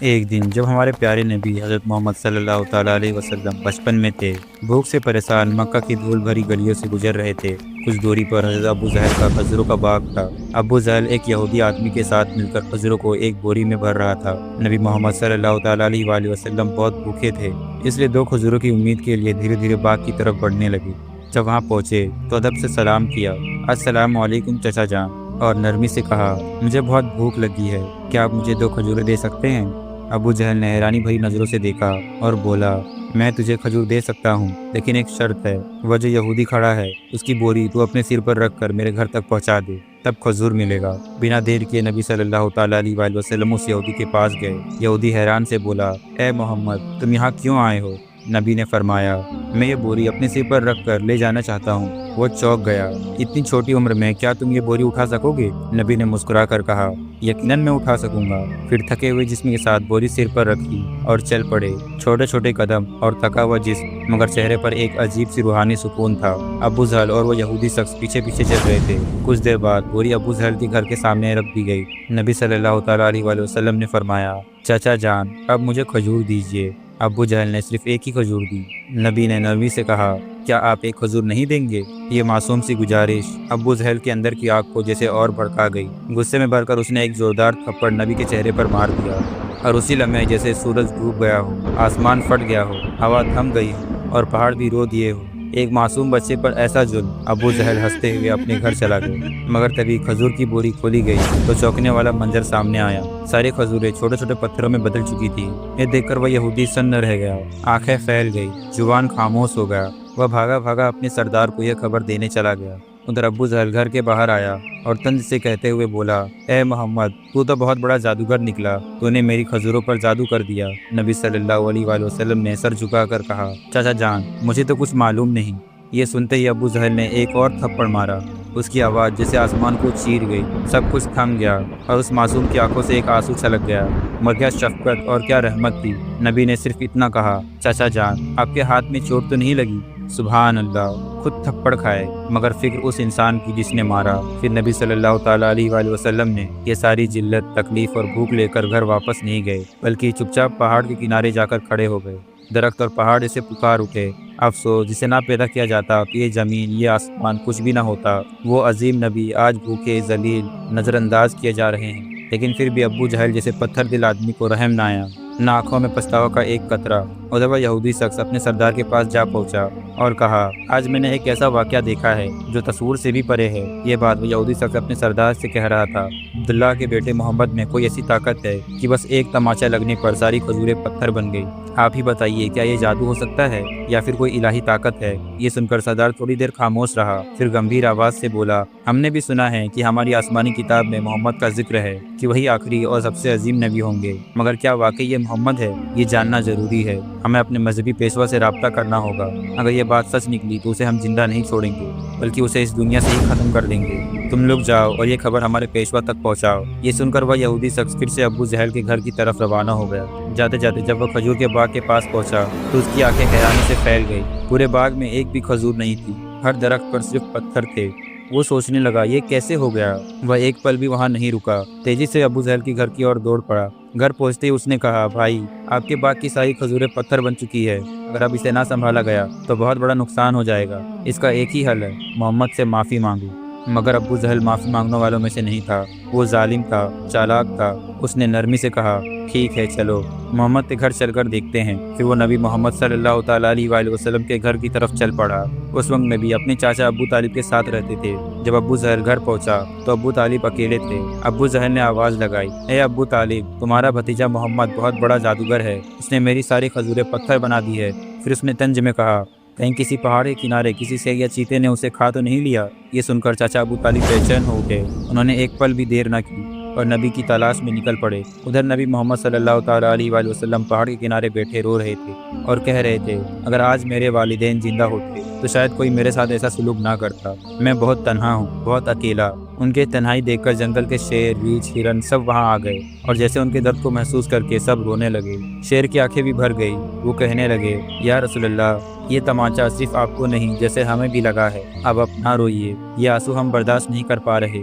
ایک دن جب ہمارے پیارے نبی حضرت محمد صلی اللہ تعالیٰ علیہ وسلم بچپن میں تھے، بھوک سے پریشان مکہ کی دھول بھری گلیوں سے گزر رہے تھے۔ کچھ دوری پر حضرت ابو جہل کا کھجوروں کا باغ تھا۔ ابو جہل ایک یہودی آدمی کے ساتھ مل کر کھجوروں کو ایک بوری میں بھر رہا تھا۔ نبی محمد صلی اللہ تعالیٰ علیہ وآلہ وسلم بہت بھوکے تھے، اس لیے دو کھجوروں کی امید کے لیے دھیرے دھیرے باغ کی طرف بڑھنے لگے۔ جب وہاں پہنچے تو ادب سے سلام کیا، السلام علیکم چچا جان، اور نرمی سے کہا، مجھے بہت بھوک لگی ہے، کیا آپ مجھے دو کھجوریں دے سکتے ہیں؟ ابو جہل نے حیرانی بھری نظروں سے دیکھا اور بولا، میں تجھے کھجور دے سکتا ہوں، لیکن ایک شرط ہے، وہ جو یہودی کھڑا ہے اس کی بوری تو اپنے سر پر رکھ کر میرے گھر تک پہنچا دے، تب کھجور ملے گا۔ بنا دیر کیے نبی صلی اللہ تعالیٰ علیہ وآلہ وسلم اس یہودی کے پاس گئے۔ یہودی حیران سے بولا، اے محمد، تم یہاں کیوں آئے ہو؟ نبی نے فرمایا، میں یہ بوری اپنے سر پر رکھ کر لے جانا چاہتا ہوں۔ وہ چونک گیا، اتنی چھوٹی عمر میں کیا تم یہ بوری اٹھا سکو گے؟ نبی نے مسکرا کر کہا، یقیناً میں اٹھا سکوں گا۔ پھر تھکے ہوئے جسم کے ساتھ بوری سر پر رکھی اور چل پڑے۔ چھوٹے چھوٹے قدم اور تھکا ہوا جسم، مگر چہرے پر ایک عجیب سی روحانی سکون تھا۔ ابو جہل اور وہ یہودی شخص پیچھے پیچھے چل رہے تھے۔ کچھ دیر بعد بوری ابو جہل کے گھر کے سامنے رکھ دی گئی۔ نبی صلی اللہ تعالیٰ علیہ وآلہ وسلم نے فرمایا، چچا جان، اب مجھے کھجور دیجیے۔ ابو جہل نے صرف ایک ہی کھجور دی۔ نبی نے نرمی سے کہا، کیا آپ ایک کھجور نہیں دیں گے؟ یہ معصوم سی گزارش ابو جہل کے اندر کی آگ کو جیسے اور بھڑکا گئی۔ غصے میں بھر کر اس نے ایک زوردار تھپڑ نبی کے چہرے پر مار دیا، اور اسی لمحے جیسے سورج ڈوب گیا ہو، آسمان پھٹ گیا ہو، ہوا تھم گئی ہو اور پہاڑ بھی رو دیے ہو۔ ایک معصوم بچے پر ایسا ظلم! ابو جہل ہنستے ہوئے اپنے گھر چلا گیا، مگر تبھی کھجور کی بوری کھولی گئی تو چونکنے والا منظر سامنے آیا۔ ساری کھجوریں چھوٹے چھوٹے پتھروں میں بدل چکی تھی۔ یہ دیکھ کر وہ یہودی سن رہ گیا، آنکھیں پھیل گئی، زبان خاموش ہو گیا۔ وہ بھاگا بھاگا اپنے سردار کو یہ خبر دینے چلا گیا۔ ادھر ابو جہل گھر کے باہر آیا اور طنز سے کہتے ہوئے بولا، اے محمد، تو بہت بڑا جادوگر نکلا، تو نے میری کھجوروں پر جادو کر دیا۔ نبی صلی اللہ علیہ وآلہ وسلم نے سر جھکا کر کہا، چچا جان، مجھے تو کچھ معلوم نہیں۔ یہ سنتے ہی ابو جہل نے ایک اور تھپڑ مارا۔ اس کی آواز جیسے آسمان کو چیر گئی، سب کچھ تھم گیا اور اس معصوم کی آنکھوں سے ایک آنسو چھلک گیا۔ مگر کیا شفقت اور کیا رحمت تھی! نبی نے صرف اتنا کہا، چچا جان، آپ کے ہاتھ میں چوٹ تو نہیں لگی؟ سبحان اللہ! خود تھپڑ کھائے، مگر فکر اس انسان کی جس نے مارا۔ پھر نبی صلی اللہ تعالیٰ علیہ وآلہ وسلم نے یہ ساری ذلت، تکلیف اور بھوک لے کر گھر واپس نہیں گئے، بلکہ چپ چاپ پہاڑ کے کنارے جا کر کھڑے ہو گئے۔ درخت اور پہاڑ اسے پکار اٹھے، افسوس جسے نہ پیدا کیا جاتا تو یہ زمین، یہ آسمان کچھ بھی نہ ہوتا۔ وہ عظیم نبی آج بھوکے، ذلیل، نظر انداز کیے جا رہے ہیں، لیکن پھر بھی ابو جہل جیسے پتھر دل آدمی کو رحم نہ آیا، نہ آنکھوں میں پچھتاوا کا ایک قطرہ۔ ادھر وہ یہودی شخص اپنے سردار کے پاس جا پہنچا اور کہا، آج میں نے ایک ایسا واقعہ دیکھا ہے جو تصور سے بھی پرے ہے۔ یہ بات وہ یہودی شخص اپنے سردار سے کہہ رہا تھا، عبداللہ کے بیٹے محمد میں کوئی ایسی طاقت ہے کہ بس ایک تماچا لگنے پر ساری کھجوریں پتھر بن گئی۔ آپ ہی بتائیے، کیا یہ جادو ہو سکتا ہے یا پھر کوئی الہی طاقت ہے؟ یہ سن کر سردار تھوڑی دیر خاموش رہا، پھر گمبھیر آواز سے بولا، ہم نے بھی سنا ہے کہ ہماری آسمانی کتاب میں محمد کا ذکر ہے کہ وہی آخری اور سب سے عظیم نبی ہوں گے، مگر کیا واقعی یہ محمد ہے؟ یہ جاننا ضروری ہے۔ ہمیں اپنے مذہبی پیشوا سے رابطہ کرنا ہوگا۔ اگر یہ بات سچ نکلی تو اسے ہم زندہ نہیں چھوڑیں گے، بلکہ اسے اس دنیا سے ہی ختم کر دیں گے۔ تم لوگ جاؤ اور یہ خبر ہمارے پیشوا تک پہنچاؤ۔ یہ سن کر وہ یہودی شخص پھر سے ابو جہل کے گھر کی طرف روانہ ہو گیا۔ جاتے جاتے جب وہ کھجور کے باغ کے پاس پہنچا تو اس کی آنکھیں حیرانی سے پھیل گئی۔ پورے باغ میں ایک بھی کھجور نہیں تھی، ہر درخت پر صرف پتھر تھے۔ وہ سوچنے لگا، یہ کیسے ہو گیا؟ وہ ایک پل بھی وہاں نہیں رکا، تیزی سے ابو جہل کے گھر کی اور دوڑ پڑا۔ گھر پہنچتے ہی اس نے کہا، بھائی، آپ کے باغ کی ساری کھجوریں پتھر بن چکی ہے۔ اگر اب اسے نہ سنبھالا گیا تو بہت بڑا نقصان ہو جائے گا۔ اس کا ایک ہی حل ہے، محمد سے معافی مانگو۔ مگر ابو جہل معافی مانگنے والوں میں سے نہیں تھا، وہ ظالم تھا، چالاک تھا۔ اس نے نرمی سے کہا، ٹھیک ہے، چلو محمد کے گھر چل کر دیکھتے ہیں۔ پھر وہ نبی محمد صلی اللہ تعالیٰ علیہ وآلہ وسلم کے گھر کی طرف چل پڑا۔ اس وقت نبی اپنے چاچا ابو طالب کے ساتھ رہتے تھے۔ جب ابو جہل گھر پہنچا تو ابو طالب اکیلے تھے۔ ابو جہل نے آواز لگائی، اے ابو طالب، تمہارا بھتیجا محمد بہت بڑا جادوگر ہے، اس نے میری ساری کھجوریں پتھر بنا دی ہے۔ پھر اس نے طنز میں کہا، کہیں کسی پہاڑ کے کنارے کسی شیر یا چیتے نے اسے کھا تو نہیں لیا؟ یہ سن کر چاچا ابو طالب بے چین ہو اٹھے۔ انہوں نے ایک پل بھی دیر نہ کی اور نبی کی تلاش میں نکل پڑے۔ ادھر نبی محمد صلی اللہ تعالیٰ علیہ وآلہ وسلم پہاڑ کے کنارے بیٹھے رو رہے تھے اور کہہ رہے تھے، اگر آج میرے والدین زندہ ہوتے تو شاید کوئی میرے ساتھ ایسا سلوک نہ کرتا۔ میں بہت تنہا ہوں، بہت اکیلا۔ ان کے تنہائی دیکھ کر جنگل کے شیر، ریچھ، ہرن سب وہاں آ گئے اور جیسے ان کے درد کو محسوس کر کے سب رونے لگے۔ شیر کی آنکھیں بھی بھر گئی۔ وہ کہنے لگے، یا رسول اللہ، یہ تماچا صرف آپ کو نہیں، جیسے ہمیں بھی لگا ہے۔ اب نہ روئیے، یہ آنسو ہم برداشت نہیں کر پا رہے۔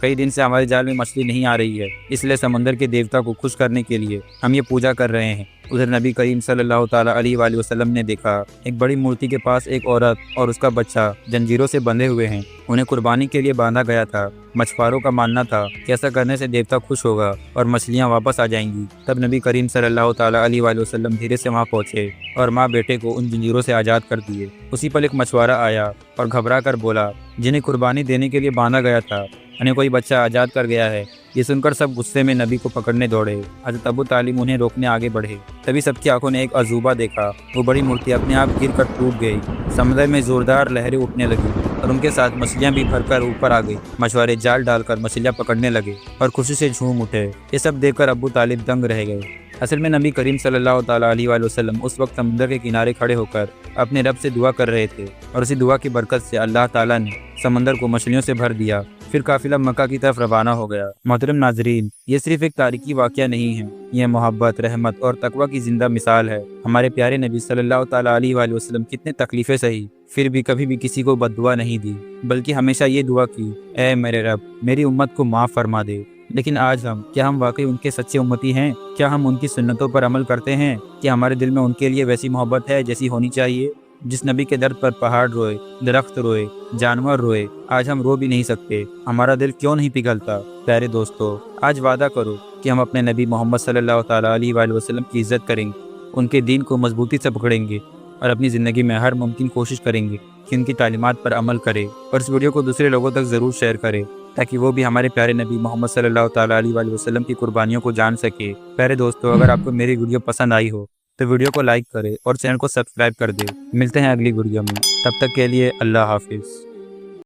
کئی دن سے ہمارے جال میں مچھلی نہیں آ رہی ہے، اس لیے سمندر کے دیوتا کو خوش کرنے کے لیے ہم یہ پوجا کر رہے ہیں۔ ادھر نبی کریم صلی اللہ تعالیٰ علیہ وآلہ وسلم نے دیکھا ایک بڑی مورتی کے پاس ایک عورت اور اس کا بچہ جنجیروں سے بندھے ہوئے ہیں، انہیں قربانی کے لیے باندھا گیا تھا۔ مچھواروں کا ماننا تھا کہ ایسا کرنے سے دیوتا خوش ہوگا اور مچھلیاں واپس آ جائیں گی۔ تب نبی کریم صلی اللہ تعالیٰ علیہ وآلہ وسلم دھیرے سے وہاں پہنچے اور ماں بیٹے کو ان جنجیروں سے آزاد کر دیے۔ اسی پل ایک مچھوارا آیا اور گھبرا کر بولا، جنہیں قربانی دینے کے لیے باندھا گیا تھا، انہیں کوئی بچہ آزاد کر گیا ہے۔ یہ سن کر سب غصے میں نبی کو پکڑنے دوڑے۔ حضرت ابو طالب انہیں روکنے آگے بڑھے، تبھی سب کی آنکھوں نے ایک عجوبہ دیکھا۔ وہ بڑی مورتی اپنے آپ گر کر ٹوٹ گئی، سمندر میں زوردار لہریں اٹھنے لگی اور ان کے ساتھ مچھلیاں بھی بھر کر اوپر آ گئی۔ مچھوارے جال ڈال کر مچھلیاں پکڑنے لگے اور خوشی سے جھوم اٹھے۔ یہ سب دیکھ کر ابو طالب دنگ رہ گئے۔ اصل میں نبی کریم صلی اللہ تعالیٰ علیہ وآلہ وسلم اس وقت سمندر کے کنارے کھڑے ہو کر اپنے رب سے دعا کر رہے تھے، اور اسی دعا کی برکت سے اللہ تعالیٰ نے سمندر کو مچھلیوں سے بھر دیا۔ پھر قافلہ مکہ کی طرف روانہ ہو گیا۔ محترم ناظرین، یہ صرف ایک تاریخی واقعہ نہیں ہے، یہ محبت، رحمت اور تقویٰ کی زندہ مثال ہے۔ ہمارے پیارے نبی صلی اللہ تعالیٰ علیہ وآلہ وسلم کتنے تکلیفیں سہی، پھر بھی کبھی بھی کسی کو بد دعا نہیں دی، بلکہ ہمیشہ یہ دعا کی، اے میرے رب، میری امت کو معاف فرما دے۔ لیکن آج کیا ہم واقعی ان کے سچے امتی ہیں؟ کیا ہم ان کی سنتوں پر عمل کرتے ہیں؟ کیا ہمارے دل میں ان کے لیے ویسی محبت ہے جیسی ہونی چاہیے؟ جس نبی کے درد پر پہاڑ روئے، درخت روئے، جانور روئے، آج ہم رو بھی نہیں سکتے۔ ہمارا دل کیوں نہیں پگھلتا؟ پیارے دوستو، آج وعدہ کرو کہ ہم اپنے نبی محمد صلی اللہ تعالیٰ علیہ وآلہ وسلم کی عزت کریں گے، ان کے دین کو مضبوطی سے پکڑیں گے اور اپنی زندگی میں ہر ممکن کوشش کریں گے کہ ان کی تعلیمات پر عمل کرے، اور اس ویڈیو کو دوسرے لوگوں تک ضرور شیئر کرے تاکہ وہ بھی ہمارے پیارے نبی محمد صلی اللہ تعالیٰ علیہ وآلہ وسلم کی قربانیوں کو جان سکے۔ پیارے دوستو، اگر آپ کو میری ویڈیو پسند آئی ہو تو ویڈیو کو لائک کرے اور چینل کو سبسکرائب کر دے۔ ملتے ہیں اگلی ویڈیو میں، تب تک کے لیے اللہ حافظ۔